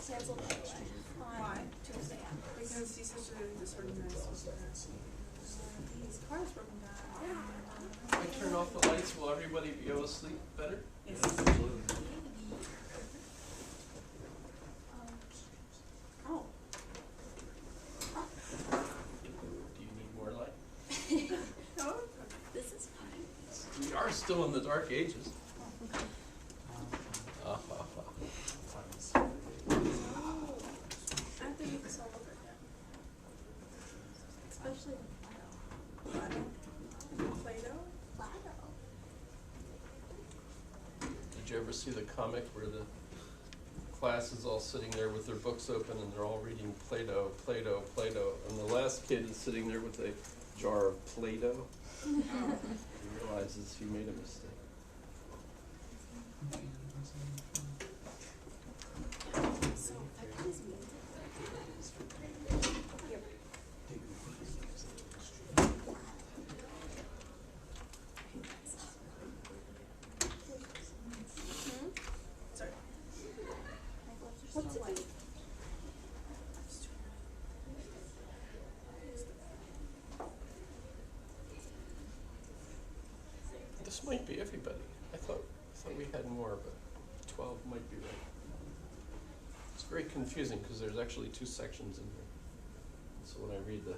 canceled anyway Why? on Tuesday. Because he's such a disorganized person. His car's broken down. If I turn off the lights, will everybody be able to sleep better? Yes. Oh. Do you need more light? No? This is fine. We are still in the dark ages. I have to do this all over again. Especially the Play-Doh? Play-Doh. Did you ever see the comic where the class is all sitting there with their books open and they're all reading Play-Doh, Play-Doh, Play-Doh, and the last kid is sitting there with a jar of Play-Doh? He realizes he made a mistake. So that is me. Sorry. What's it like? This might be everybody. I thought we had more, but 12 might be right. It's very confusing because there's actually 2 sections in here. So when I read the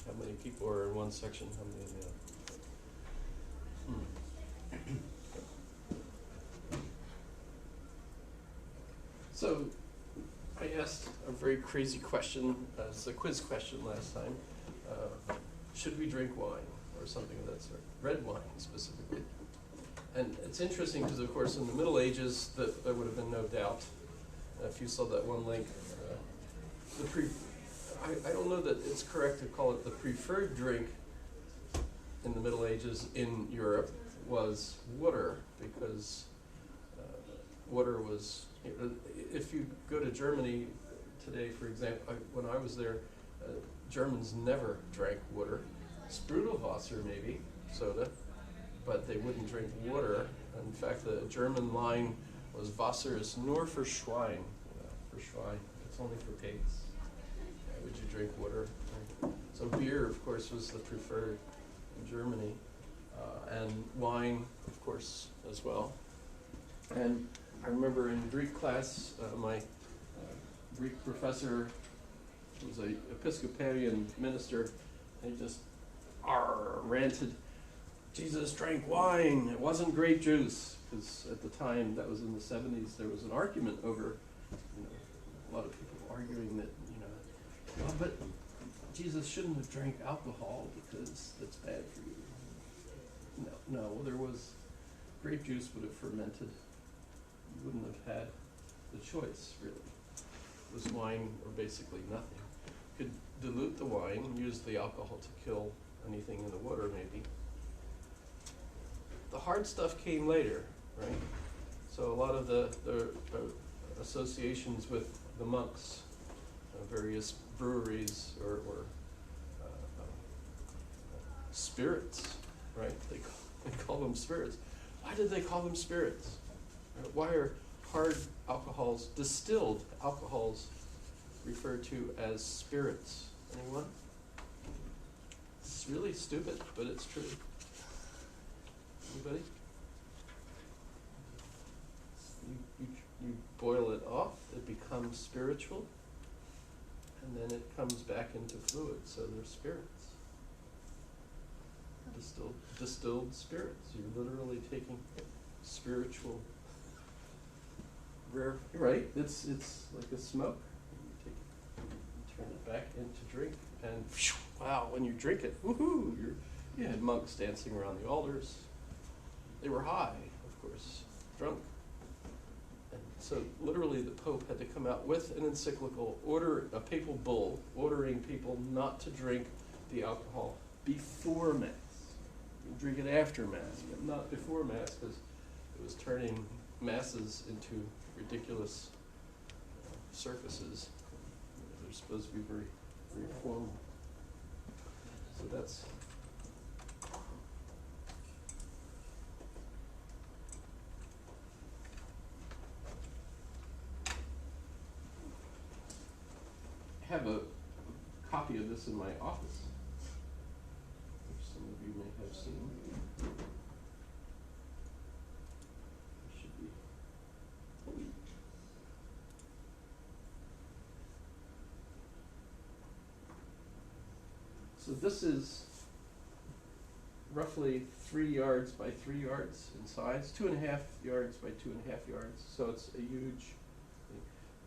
how many people are in one section, how many in the other. So I asked a very crazy question as a quiz question last time. Should we drink wine or something of that sort? Red wine specifically. And it's interesting because, of course, in the Middle Ages, there would have been no doubt. If you saw that one link, I don't know that it's correct to call it the preferred drink in the Middle Ages in Europe was water, because water was, if you go to Germany today, for example, when I was there, Germans never drank water. Sprudelwasser maybe, soda, but they wouldn't drink water. In fact, the German line was Wasser ist nur für Schwein, for Schwein. It's only for pigs. Would you drink water? So beer, of course, was the preferred in Germany, and wine, of course, as well. And I remember in Greek class, my Greek professor was an Episcopalian minister, and he just ranted, Jesus drank wine, it wasn't grape juice, because at the time, that was in the 70s, there was an argument over, a lot of people arguing that, well, but Jesus shouldn't have drank alcohol because that's bad for you. No, there was, grape juice would have fermented. You wouldn't have had the choice, really. It was wine or basically nothing. You could dilute the wine, use the alcohol to kill anything in the water, maybe. The hard stuff came later, right? So a lot of the associations with the monks, various breweries or spirits, right? They call them spirits. Why did they call them spirits? Why are hard alcohols, distilled alcohols, referred to as spirits? Anyone? It's really stupid, but it's true. Anybody? You boil it off, it becomes spiritual, and then it comes back into fluid, so they're spirits. Distilled spirits. You're literally taking spiritual rare, right? It's like a smoke. You turn it back into drink, and wow, when you drink it, woohoo! You had monks dancing around the altars. They were high, of course, drunk. And so literally the Pope had to come out with an encyclical, a papal bull, ordering people not to drink the alcohol before Mass. You can drink it after Mass, but not before Mass, because it was turning Masses into ridiculous circuses. They're supposed to be very, very formal. So that's... have a copy of this in my office, which some of you may have seen. It should be. So this is roughly 3 yards by 3 yards in size, 2.5 yards by 2.5 yards. So it's a huge thing.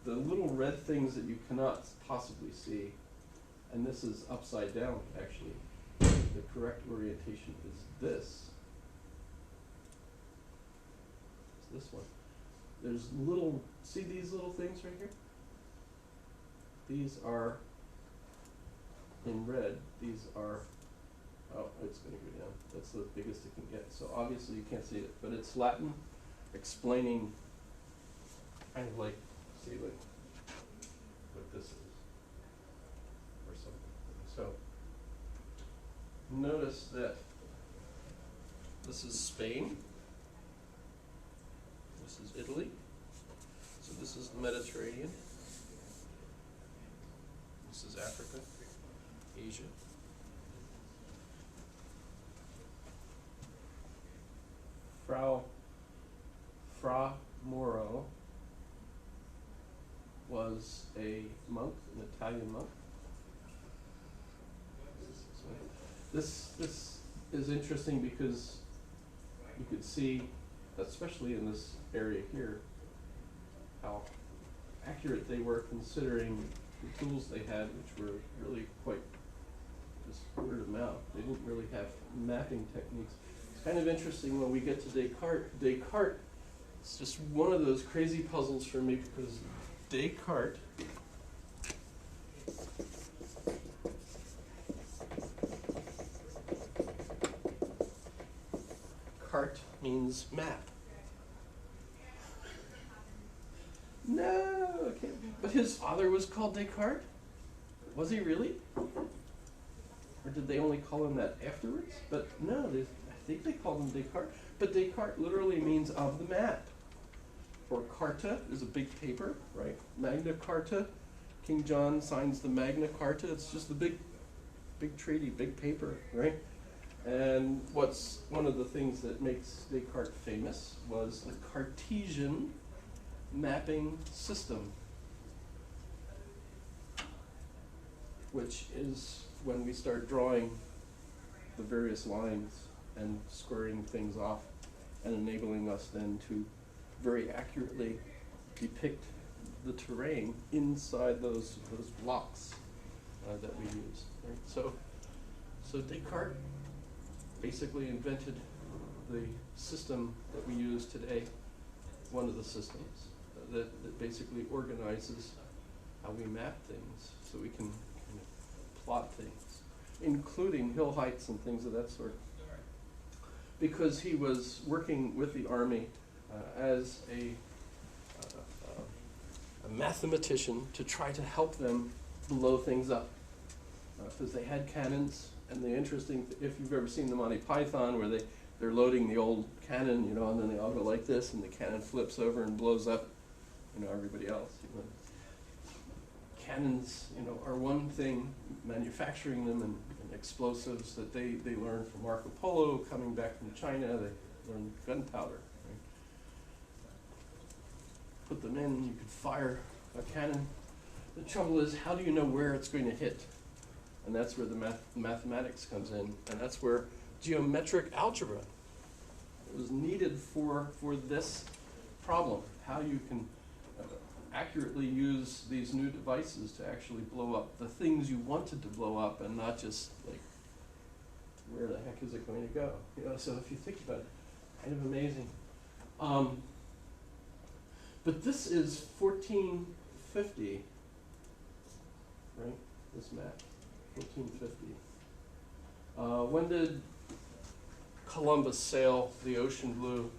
The little red things that you cannot possibly see, and this is upside down actually. The correct orientation is this. It's this one. There's little, see these little things right here? These are in red. These are, oh, it's going to go down. That's the biggest it can get. So obviously you can't see it, but it's Latin explaining kind of like, see like what this is or something. So notice that this is Spain. This is Italy. So this is the Mediterranean. This is Africa, Asia. Fra Mauro was a monk, an Italian monk. This is interesting because you could see, especially in this area here, how accurate they were considering the tools they had, which were really quite just word of mouth. They didn't really have mapping techniques. It's kind of interesting when we get to Descartes. Descartes, it's just one of those crazy puzzles for me because Descartes carte means map. No, it can't be. But his father was called Descartes? Was he really? Or did they only call him that afterwards? But no, I think they called him Descartes. But Descartes literally means of the map. Or Carta is a big paper, right? Magna Carta. King John signs the Magna Carta. It's just a big treaty, big paper, right? And what's one of the things that makes Descartes famous was the Cartesian mapping system, which is when we start drawing the various lines and squaring things off and enabling us then to very accurately depict the terrain inside those blocks that we use. Right? So Descartes basically invented the system that we use today, one of the systems that basically organizes how we map things so we can kind of plot things, including hill heights and things of that sort. Because he was working with the army as a mathematician to try to help them blow things up. Because they had cannons, and the interesting, if you've ever seen the Monty Python, where they're loading the old cannon, you know, and then they all go like this, and the cannon flips over and blows up, you know, everybody else. You know. Cannons, you know, are one thing, manufacturing them and explosives that they learned from Marco Polo, coming back from China, they learned gunpowder. Right? Put them in, you could fire a cannon. The trouble is, how do you know where it's going to hit? And that's where the mathematics comes in, and that's where geometric algebra was needed for this problem, how you can accurately use these new devices to actually blow up the things you wanted to blow up, and not just like, where the heck is it going to go? You know, so if you think about it, kind of amazing. But this is 1450, right? This map, 1450. When did Columbus sail the ocean blue?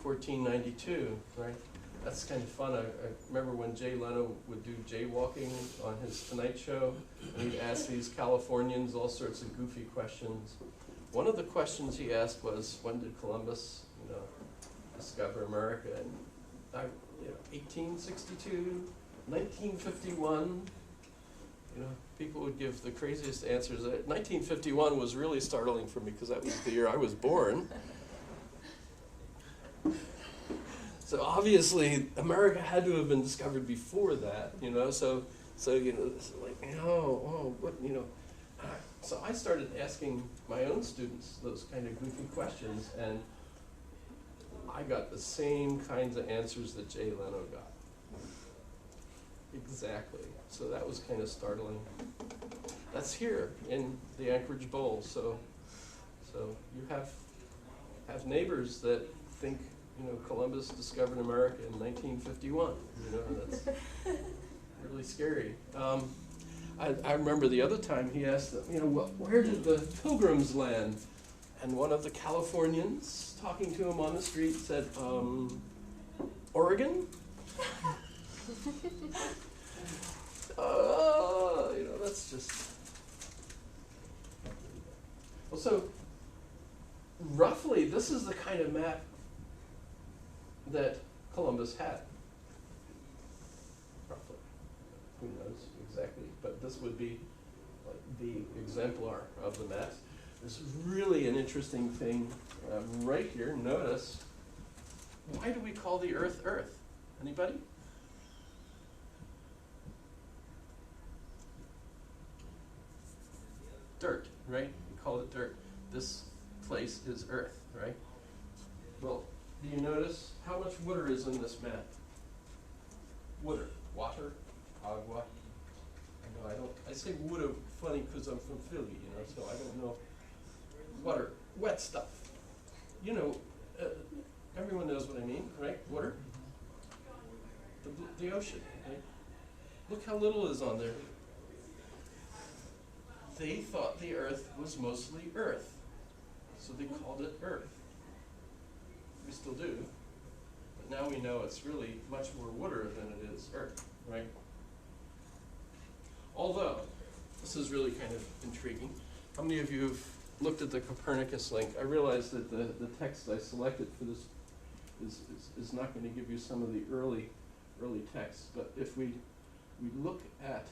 1492, right? That's kind of fun. I remember when Jay Leno would do jaywalking on his Tonight Show, and he'd ask these Californians all sorts of goofy questions. One of the questions he asked was, when did Columbus, you know, discover America? And 1862, 1951, you know, people would give the craziest answers. 1951 was really startling for me because that was the year I was born. So obviously, America had to have been discovered before that, you know. So you know, it's like, what, you know. So I started asking my own students those kind of goofy questions, and I got the same kinds of answers that Jay Leno got. Exactly. So that was kind of startling. That's here in the Anchorage Bowl. So you have neighbors that think, you know, Columbus discovered America in 1951. You know, that's really scary. I remember the other time he asked them, you know, where did the Pilgrims land? And one of the Californians talking to him on the street said, Oregon? You know, that's just... Well, so, roughly, this is the kind of map that Columbus had. Roughly. Who knows exactly, but this would be like the exemplar of the map. There's really an interesting thing right here. Notice, why do we call the Earth Earth? Anybody? Dirt, right? We call it dirt. This place is Earth, right? Well, do you notice how much water is in this map? Water, agua. I know I say water funny because I'm from Philly, you know, so I don't know. Water, wet stuff. You know, everyone knows what I mean, right? Water. The ocean, right? Look how little is on there. They thought the Earth was mostly Earth, so they called it Earth. We still do, but now we know it's really much more water than it is Earth, right? Although, this is really kind of intriguing. How many of you have looked at the Copernicus link? I realize that the text I selected for this is not going to give you some of the early texts, but if we look at